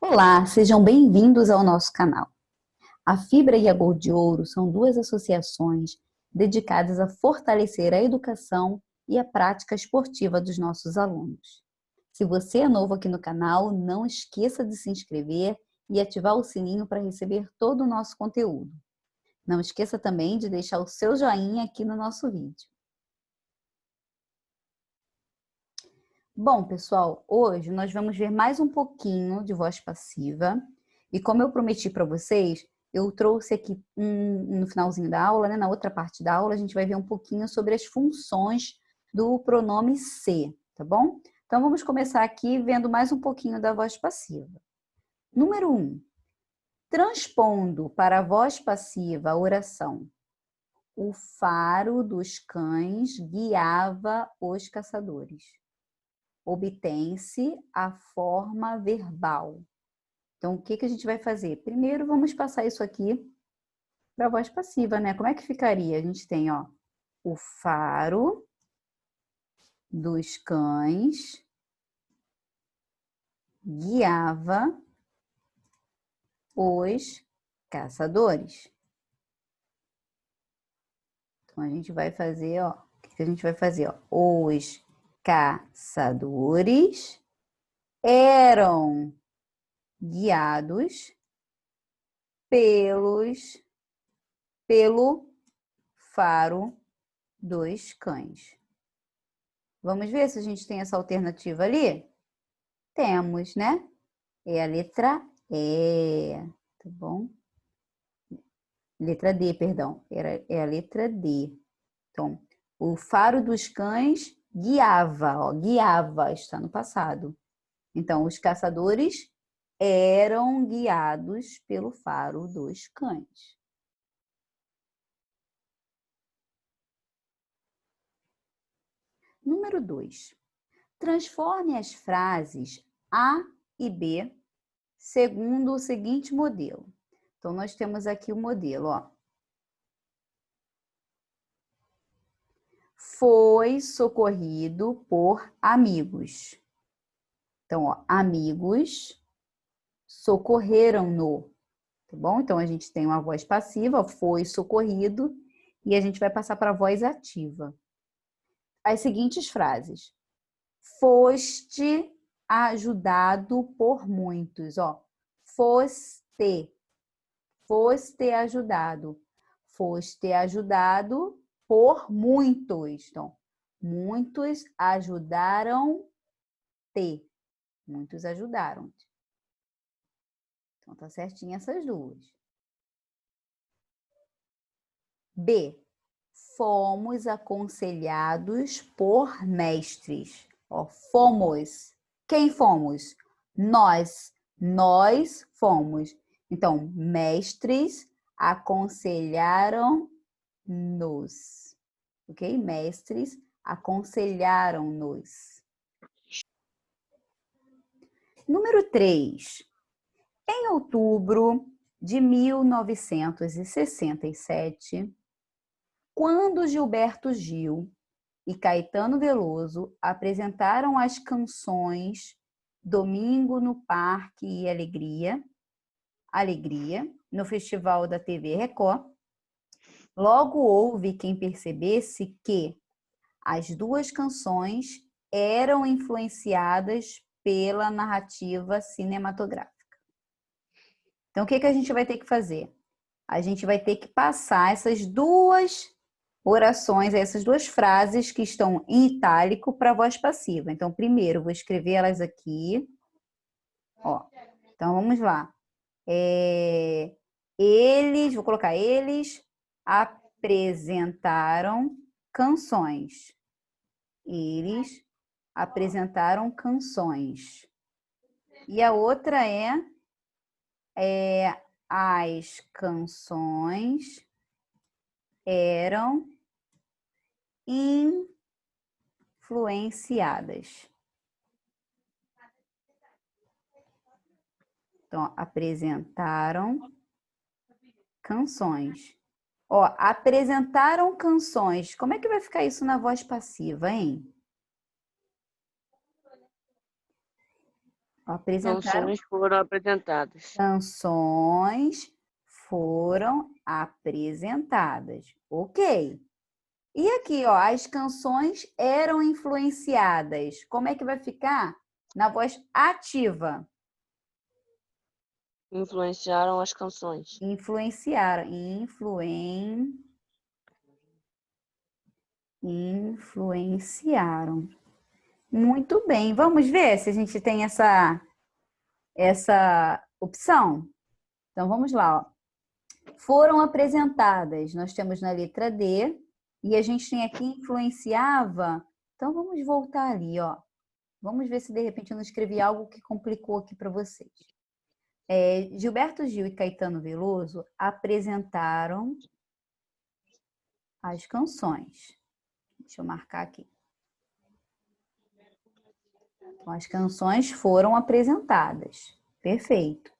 Olá, sejam bem-vindos ao nosso canal. A Fibra e a Gol de Ouro são duas associações dedicadas a fortalecer a educação e a prática esportiva dos nossos alunos. Se você é novo aqui no canal, não esqueça de se inscrever e ativar o sininho para receber todo o nosso conteúdo. Não esqueça também de deixar o seu joinha aqui no nosso vídeo. Bom, pessoal, hoje nós vamos ver mais um pouquinho de voz passiva. E como eu prometi para vocês, eu trouxe aqui no finalzinho da aula, né, na outra parte da aula, a gente vai ver um pouquinho sobre as funções do pronome ser, tá bom? Então vamos começar aqui vendo mais um pouquinho da voz passiva. Número 1. Transpondo para a voz passiva a oração: o faro dos cães guiava os caçadores. Obtém-se a forma verbal. Então, o que a gente vai fazer? Primeiro, vamos passar isso aqui para a voz passiva, né? Como é que ficaria? A gente tem, ó, o faro dos cães guiava os caçadores. Então, a gente vai fazer, ó, o que a gente vai fazer? Ó? Os caçadores eram guiados pelo faro dos cães. Vamos ver se a gente tem essa alternativa ali? Temos, né? É a letra E, tá bom? Letra D, perdão. É a letra D. Então, o faro dos cães guiava, ó, guiava, está no passado. Então, os caçadores eram guiados pelo faro dos cães. Número 2. Transforme as frases A e B segundo o seguinte modelo. Então, nós temos aqui o modelo, ó. Foi socorrido por amigos. Então, ó, amigos socorreram-no, tá bom? Então, a gente tem uma voz passiva, foi socorrido, e a gente vai passar para a voz ativa. As seguintes frases: foste ajudado por muitos, ó. Foste ajudado. Foste ajudado por muitos. Então, muitos ajudaram-te. Muitos ajudaram-te. Então, tá certinho essas duas. B. Fomos aconselhados por mestres. Ó, fomos. Quem fomos? Nós. Nós fomos. Então, mestres aconselharam-nos. Ok? Mestres aconselharam-nos. Número 3. Em outubro de 1967, quando Gilberto Gil e Caetano Veloso apresentaram as canções Domingo no Parque e Alegria, no Festival da TV Record, logo houve quem percebesse que as duas canções eram influenciadas pela narrativa cinematográfica. Então, o que a gente vai ter que fazer? A gente vai ter que passar essas duas orações, essas duas frases que estão em itálico para a voz passiva. Então, primeiro, vou escrever elas aqui. Ó. Então, vamos lá. Vou colocar, eles apresentaram canções. Eles apresentaram canções. E a outra as canções eram influenciadas. Então, apresentaram canções. Ó, apresentaram canções. Como é que vai ficar isso na voz passiva, hein? Apresentaram. Canções foram apresentadas. Canções foram apresentadas. Ok. E aqui, ó, as canções eram influenciadas. Como é que vai ficar? Na voz ativa. Influenciaram as canções. Influenciaram. Influenciaram. Muito bem. Vamos ver se a gente tem essa opção. Então, vamos lá. Ó. Foram apresentadas. Nós temos na letra D. E a gente tem aqui influenciava. Então, vamos voltar ali, ó. Vamos ver se de repente eu não escrevi algo que complicou aqui para vocês. Gilberto Gil e Caetano Veloso apresentaram as canções. Deixa eu marcar aqui. Então, as canções foram apresentadas. Perfeito.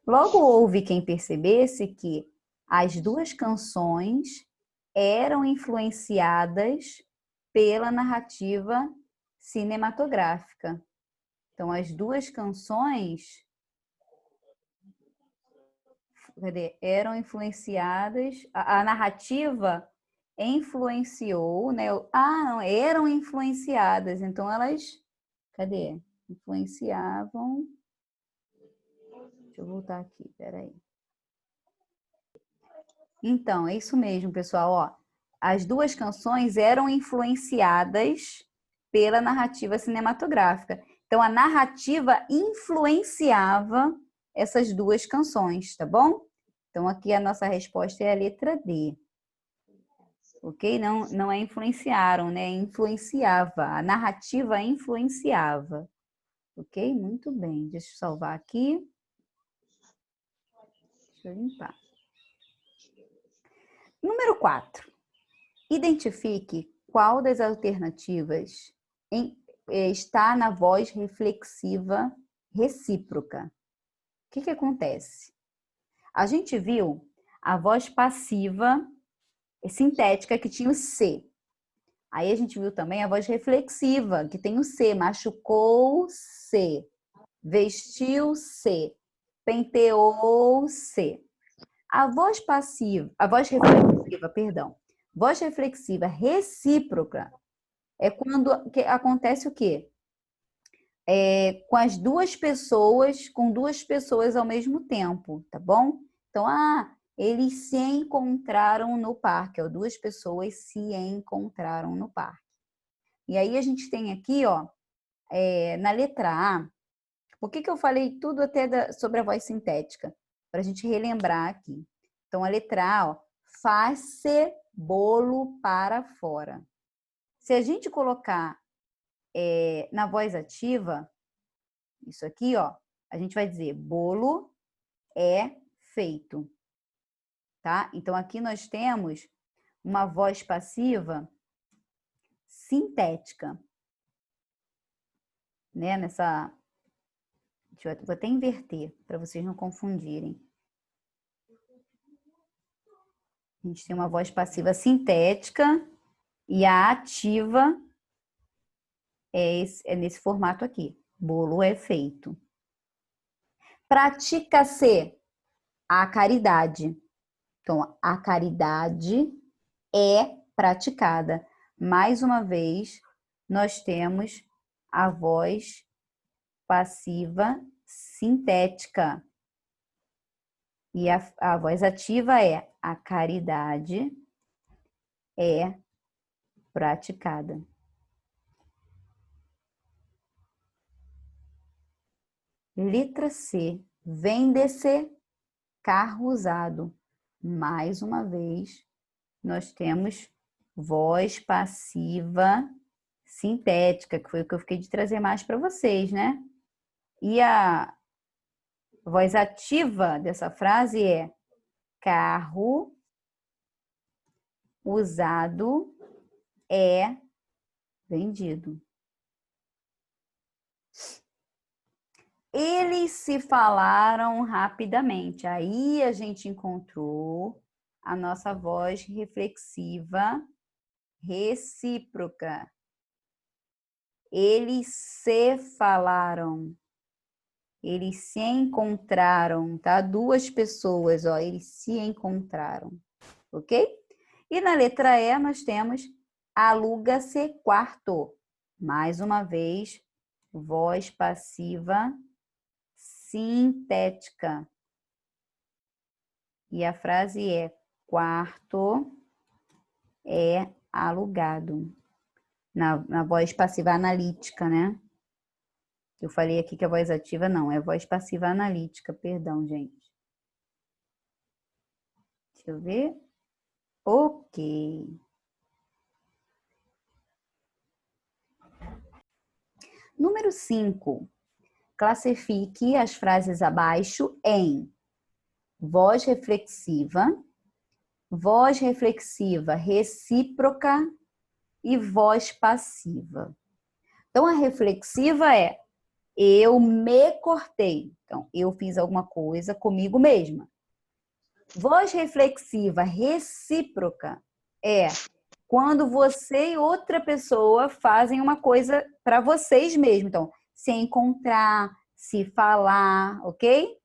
Logo houve quem percebesse que as duas canções eram influenciadas pela narrativa cinematográfica. Então, as duas canções eram influenciadas, a narrativa influenciou, né? Não, eram influenciadas, então elas, influenciavam. Deixa eu voltar aqui, peraí. Então, é isso mesmo, pessoal, ó. As duas canções eram influenciadas pela narrativa cinematográfica. Então, a narrativa influenciava essas duas canções, tá bom? Então, aqui a nossa resposta é a letra D. Ok? Não é influenciaram, né? Influenciava. A narrativa influenciava. Ok? Muito bem. Deixa eu salvar aqui. Deixa eu limpar. Número 4. Identifique qual das alternativas está na voz reflexiva recíproca. O que acontece? A gente viu a voz passiva sintética que tinha o C. Aí a gente viu também a voz reflexiva que tem o C. Machucou-se, vestiu-se, penteou-se. A voz reflexiva, perdão. Voz reflexiva recíproca é quando acontece o quê? Com duas pessoas ao mesmo tempo, tá bom? Então, eles se encontraram no parque, ó, duas pessoas se encontraram no parque. E aí a gente tem aqui, ó, na letra A, por que eu falei tudo até sobre a voz sintética? Para a gente relembrar aqui. Então, a letra A, ó, faz-se bolo para fora. Se a gente colocar na voz ativa, isso aqui, ó, a gente vai dizer bolo é feito, tá? Então, aqui nós temos uma voz passiva sintética, né? Vou até inverter para vocês não confundirem. A gente tem uma voz passiva sintética e a ativa é nesse formato aqui. Bolo é feito. Pratica-se a caridade. Então, a caridade é praticada. Mais uma vez, nós temos a voz passiva sintética. E a voz ativa é a caridade é praticada. Letra C. Vende-se carro usado. Mais uma vez, nós temos voz passiva sintética, que foi o que eu fiquei de trazer mais para vocês, né? E a voz ativa dessa frase é carro usado é vendido. Eles se falaram rapidamente. Aí a gente encontrou a nossa voz reflexiva recíproca. Eles se falaram. Eles se encontraram, tá? Duas pessoas, ó, eles se encontraram, ok? E na letra E nós temos aluga-se quarto. Mais uma vez, voz passiva sintética. E a frase é: quarto é alugado. Na voz passiva analítica, né? Eu falei aqui que a voz ativa não, é voz passiva analítica, perdão, gente. Deixa eu ver. Ok. Número 5. Classifique as frases abaixo em voz reflexiva recíproca e voz passiva. Então, a reflexiva é: eu me cortei. Então, eu fiz alguma coisa comigo mesma. Voz reflexiva recíproca é quando você e outra pessoa fazem uma coisa para vocês mesmos. Então, se encontrar, se falar, ok?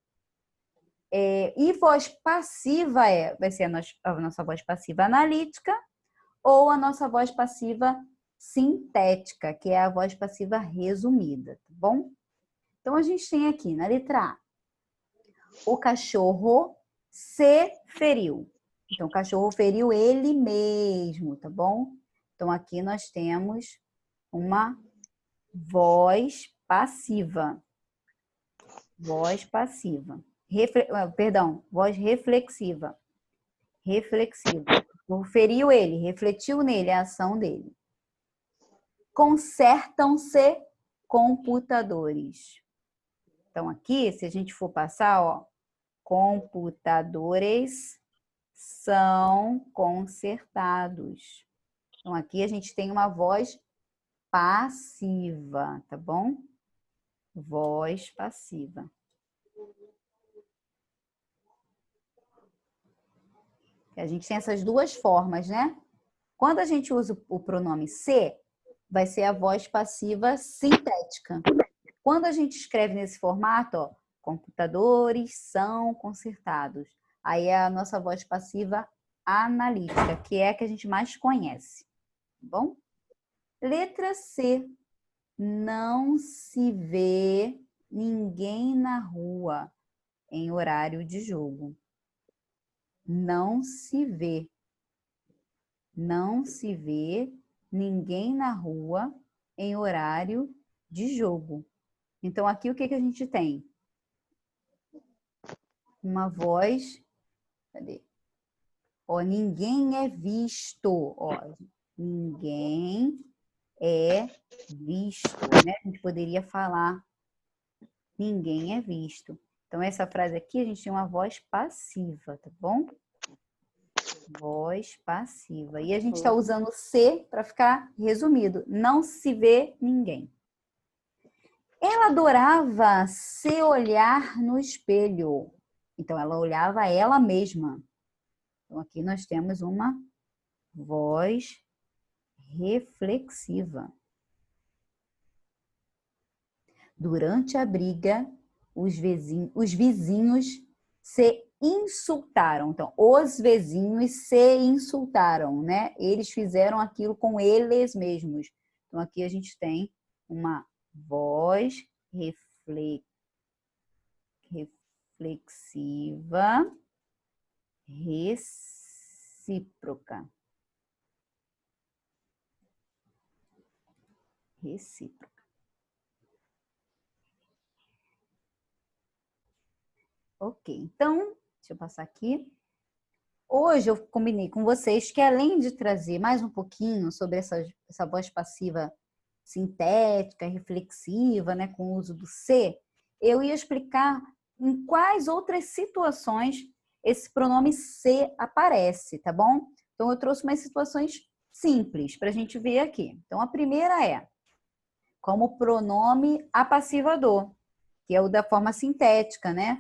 E voz passiva vai ser a nossa voz passiva analítica ou a nossa voz passiva sintética, que é a voz passiva resumida, tá bom? Então, a gente tem aqui na letra A: o cachorro se feriu. Então, o cachorro feriu ele mesmo, tá bom? Então, aqui nós temos uma voz passiva. Voz passiva. Voz reflexiva. Reflexiva. Feriu ele, refletiu nele a ação dele. Consertam-se computadores. Então, aqui, se a gente for passar, ó, computadores são consertados. Então, aqui a gente tem uma voz passiva, tá bom? Voz passiva. A gente tem essas duas formas, né? Quando a gente usa o pronome se, vai ser a voz passiva sintética. Quando a gente escreve nesse formato, ó, computadores são consertados, aí é a nossa voz passiva analítica, que é a que a gente mais conhece, tá bom? Letra C. Não se vê ninguém na rua em horário de jogo. Não se vê. Não se vê ninguém na rua em horário de jogo. Então, aqui o que a gente tem? Uma voz... Cadê? Ó, ninguém é visto. Ó, ninguém é visto, né? A gente poderia falar ninguém é visto. Então, essa frase aqui, a gente tem uma voz passiva, tá bom? Voz passiva. E a gente está usando se para ficar resumido. Não se vê ninguém. Ela adorava se olhar no espelho. Então, ela olhava ela mesma. Então, aqui nós temos uma voz reflexiva. Durante a briga, os vizinhos se insultaram. Então, os vizinhos se insultaram, né? Eles fizeram aquilo com eles mesmos. Então, aqui a gente tem uma voz reflexiva, recíproca. Recíproca. Ok, então, deixa eu passar aqui. Hoje eu combinei com vocês que, além de trazer mais um pouquinho sobre essa voz passiva sintética, reflexiva, né, com o uso do se, eu ia explicar em quais outras situações esse pronome se aparece, tá bom? Então, eu trouxe umas situações simples para a gente ver aqui. Então, a primeira é como pronome apassivador, que é o da forma sintética, né?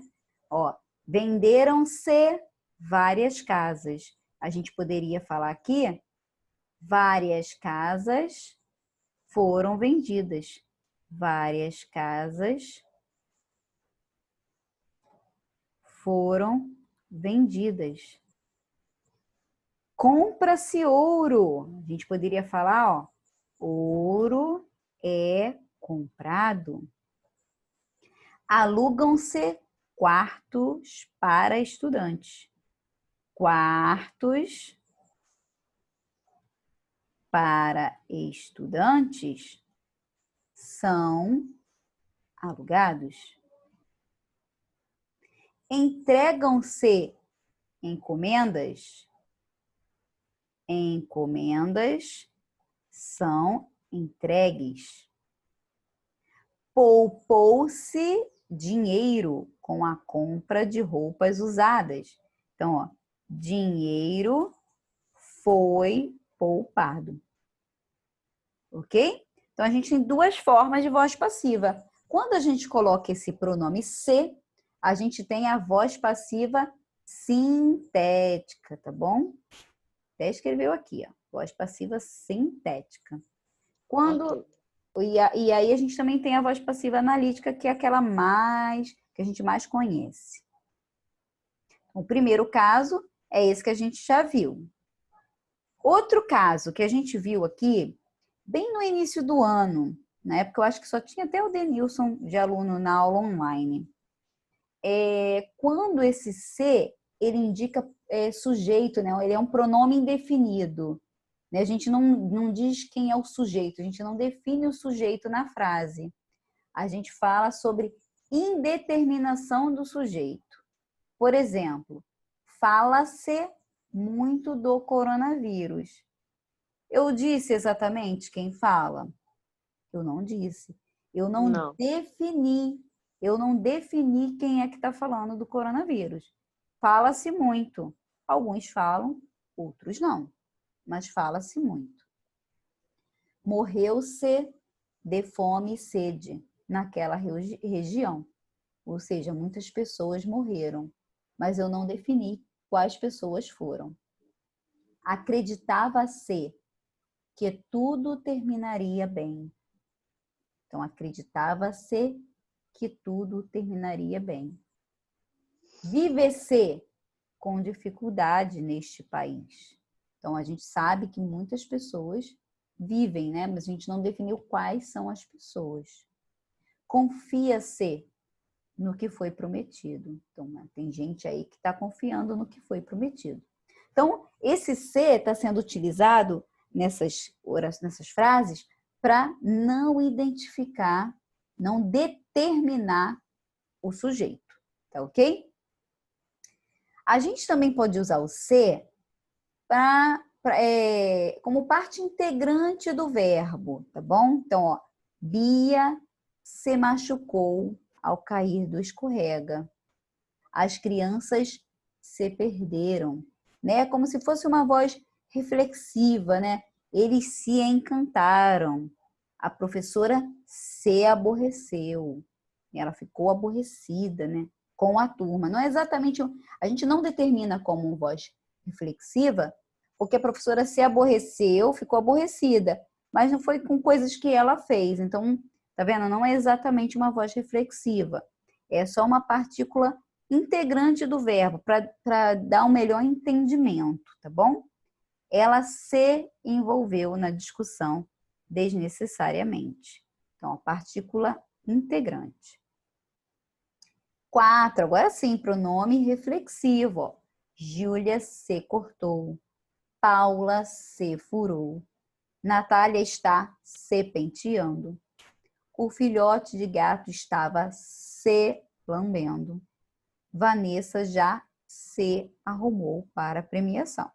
Ó, venderam-se várias casas. A gente poderia falar aqui, várias casas foram vendidas. Várias casas foram vendidas. Compra-se ouro. A gente poderia falar, ó, ouro é comprado. Alugam-se quartos para estudantes. Quartos para estudantes são alugados. Entregam-se encomendas. Encomendas são entregues. Poupou-se dinheiro com a compra de roupas usadas. Então, ó, dinheiro foi poupado. Ok? Então, a gente tem duas formas de voz passiva. Quando a gente coloca esse pronome se, a gente tem a voz passiva sintética, tá bom? Até escreveu aqui, ó, voz passiva sintética. Quando... E aí a gente também tem a voz passiva analítica, que é aquela que a gente mais conhece. O primeiro caso é esse que a gente já viu. Outro caso que a gente viu aqui, bem no início do ano, na época eu acho que só tinha até o Denilson de aluno na aula online. Quando esse se, ele indica sujeito, né? Ele é um pronome indefinido. A gente não diz quem é o sujeito, a gente não define o sujeito na frase. A gente fala sobre indeterminação do sujeito. Por exemplo, fala-se muito do coronavírus. Eu disse exatamente quem fala? Eu não disse. Eu não defini quem é que está falando do coronavírus. Fala-se muito. Alguns falam, outros não. Mas fala-se muito. Morreu-se de fome e sede naquela região. Ou seja, muitas pessoas morreram, mas eu não defini quais pessoas foram. Acreditava-se que tudo terminaria bem. Então, acreditava-se que tudo terminaria bem. Vive-se com dificuldade neste país. Então, a gente sabe que muitas pessoas vivem, né? Mas a gente não definiu quais são as pessoas. Confia-se no que foi prometido. Então, né, tem gente aí que está confiando no que foi prometido. Então, esse se está sendo utilizado nessas frases para não identificar, não determinar o sujeito. Tá ok? A gente também pode usar o se como parte integrante do verbo, tá bom? Então, ó, Bia se machucou ao cair do escorrega. As crianças se perderam, né? Como se fosse uma voz reflexiva, né? Eles se encantaram. A professora se aborreceu. Ela ficou aborrecida, né? Com a turma. Não é exatamente... A gente não determina como voz reflexiva, porque a professora se aborreceu, ficou aborrecida, mas não foi com coisas que ela fez. Então, tá vendo? Não é exatamente uma voz reflexiva. É só uma partícula integrante do verbo, para dar um melhor entendimento, tá bom? Ela se envolveu na discussão desnecessariamente. Então, a partícula integrante. 4, agora sim, pronome reflexivo. Ó. Júlia se cortou. Paula se furou. Natália está se penteando. O filhote de gato estava se lambendo. Vanessa já se arrumou para a premiação.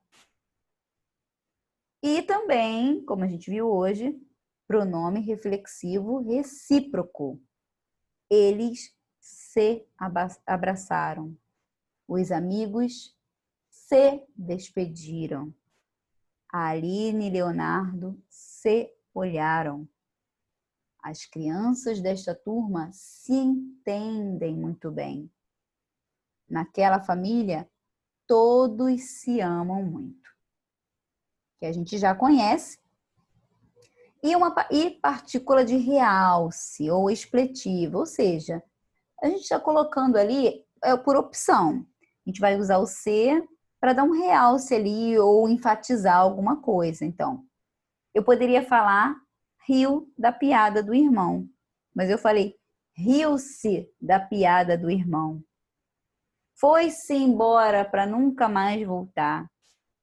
E também, como a gente viu hoje, pronome reflexivo recíproco. Eles se abraçaram. Os amigos se despediram. A Aline e Leonardo se olharam. As crianças desta turma se entendem muito bem. Naquela família, todos se amam muito. Que a gente já conhece. E partícula de realce ou expletiva, ou seja, a gente está colocando ali por opção. A gente vai usar o se para dar um realce ali ou enfatizar alguma coisa. Então, eu poderia falar riu da piada do irmão, mas eu falei riu-se da piada do irmão. Foi-se embora para nunca mais voltar.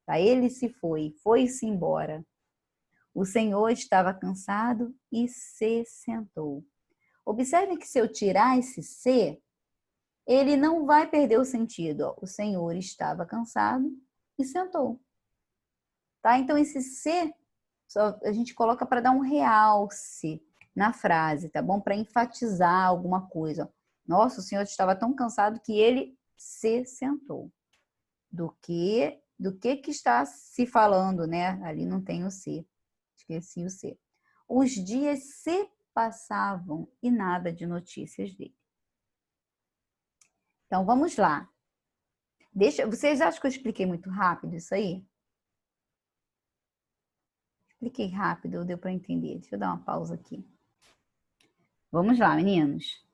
Tá? Ele se foi-se embora. O Senhor estava cansado e se sentou. Observe que se eu tirar esse se, ele não vai perder o sentido. Ó. O Senhor estava cansado e sentou. Tá? Então, esse se a gente coloca para dar um realce na frase, tá bom? Para enfatizar alguma coisa. Nossa, o Senhor estava tão cansado que ele se sentou. Do que está se falando, né? Ali não tem o se. Esqueci o se. Os dias se passavam e nada de notícias dele. Então, vamos lá. Vocês acham que eu expliquei muito rápido isso aí? Expliquei rápido, deu para entender. Deixa eu dar uma pausa aqui. Vamos lá, meninos.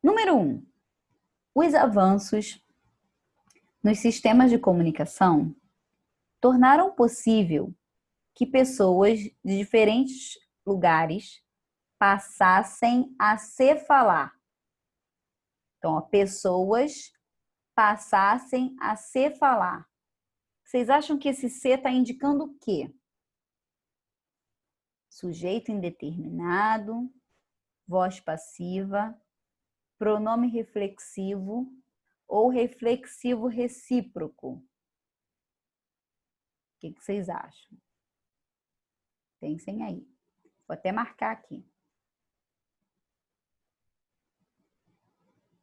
Número 1. Os avanços nos sistemas de comunicação tornaram possível que pessoas de diferentes lugares passassem a se falar. Então, pessoas passassem a se falar. Vocês acham que esse se está indicando o quê? Sujeito indeterminado, voz passiva, pronome reflexivo ou reflexivo recíproco? O que vocês acham? Pensem aí. Vou até marcar aqui.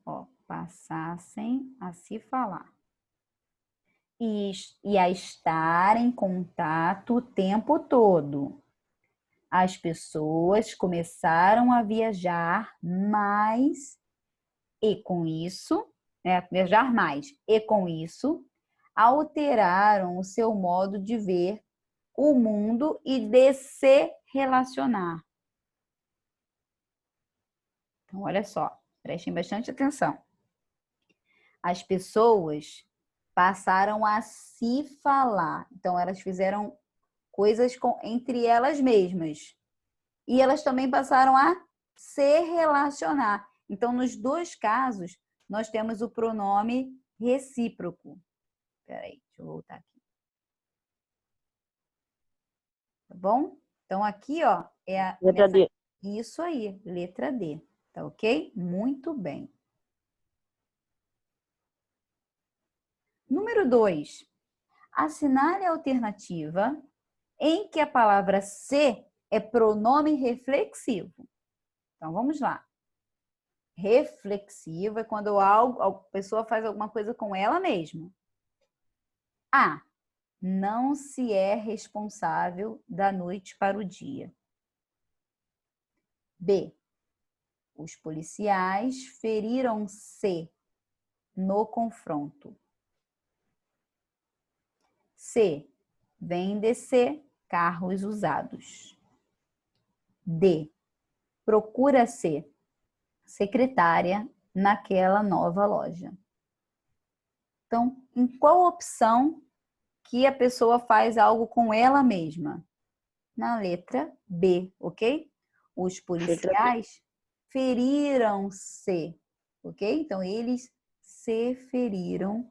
Ó, passassem a se falar. E a estar em contato o tempo todo. As pessoas começaram a viajar mais e com isso, viajar mais e com isso, alteraram o seu modo de ver o mundo e de se relacionar. Então, olha só, prestem bastante atenção. As pessoas passaram a se falar. Então, elas fizeram coisas entre elas mesmas. E elas também passaram a se relacionar. Então, nos dois casos, nós temos o pronome recíproco. Espera aí, deixa eu voltar aqui. Tá bom? Então, aqui, ó, é a... Letra D. Isso aí, letra D. Tá ok? Muito bem. Número 2. Assinale a alternativa em que a palavra se é pronome reflexivo. Então, vamos lá. Reflexivo é quando a pessoa faz alguma coisa com ela mesma. A. Não se é responsável da noite para o dia. B. Os policiais feriram-se no confronto. C. Vende-se carros usados. D. Procura-se secretária naquela nova loja. Então, em qual opção que a pessoa faz algo com ela mesma? Na letra B, ok? Os policiais feriram-se, ok? Então, eles se feriram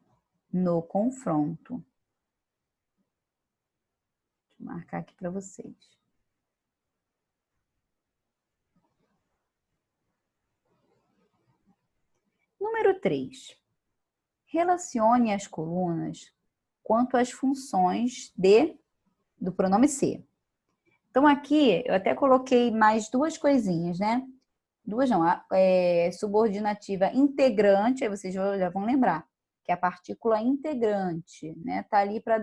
no confronto. Deixa eu marcar aqui para vocês. Número 3. Relacione as colunas quanto às funções do pronome se. Então, aqui eu até coloquei mais duas coisinhas, né? Duas não, subordinativa integrante, aí vocês já vão lembrar, que é a partícula integrante, né? Tá ali para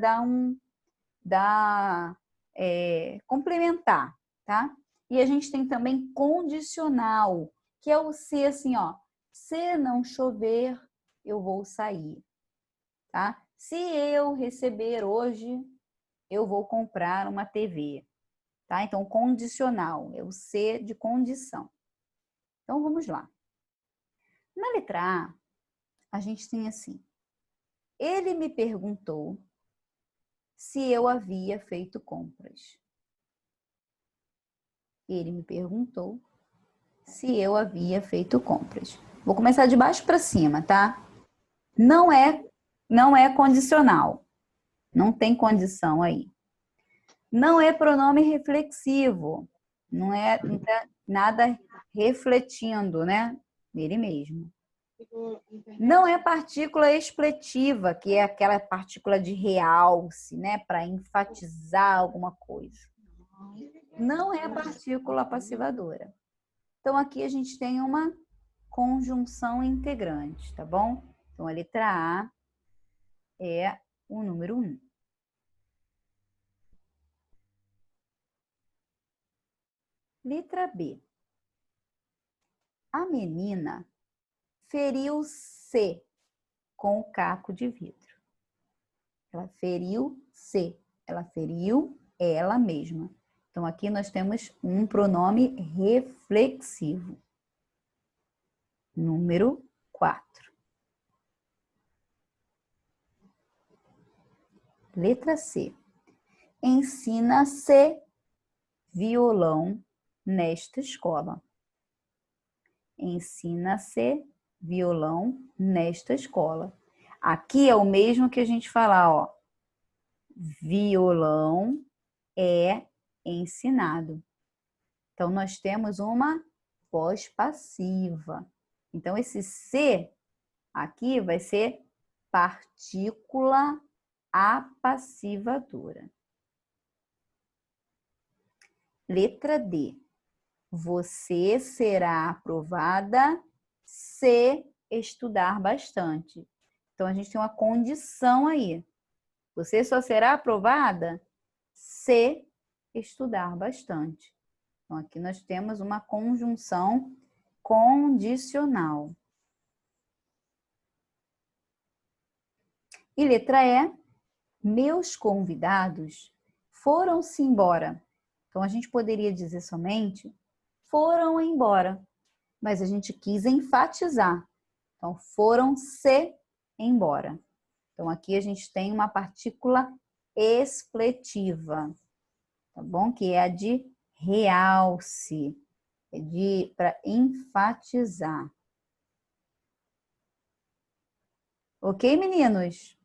complementar, tá? E a gente tem também condicional, que é o se assim, ó. Se não chover, eu vou sair, tá? Se eu receber hoje, eu vou comprar uma TV, tá? Então, condicional, é o se de condição. Então, vamos lá. Na letra A, a gente tem assim. Ele me perguntou se eu havia feito compras. Ele me perguntou se eu havia feito compras. Vou começar de baixo para cima, tá? Não é condicional. Não tem condição aí. Não é pronome reflexivo. Não tá nada refletindo, né? Nele mesmo. Não é partícula expletiva, que é aquela partícula de realce, né? Para enfatizar alguma coisa. Não é partícula passivadora. Então, aqui a gente tem uma conjunção integrante, tá bom? Então, a letra A é o número 1. Letra B. A menina feriu-se com o caco de vidro. Ela feriu-se. Ela feriu ela mesma. Então, aqui nós temos um pronome reflexivo. Número 4. Letra C. Ensina-se violão nesta escola. Ensina-se violão nesta escola. Aqui é o mesmo que a gente falar, ó. Violão é ensinado. Então, nós temos uma voz passiva. Então, esse C aqui vai ser partícula apassivadora. Letra D. Você será aprovada se estudar bastante. Então, a gente tem uma condição aí. Você só será aprovada se estudar bastante. Então, aqui nós temos uma conjunção condicional. E letra E, meus convidados foram-se embora. Então, a gente poderia dizer somente foram embora, mas a gente quis enfatizar. Então, foram-se embora. Então, aqui a gente tem uma partícula expletiva, tá bom? Que é a de realce, para enfatizar. Ok, meninos?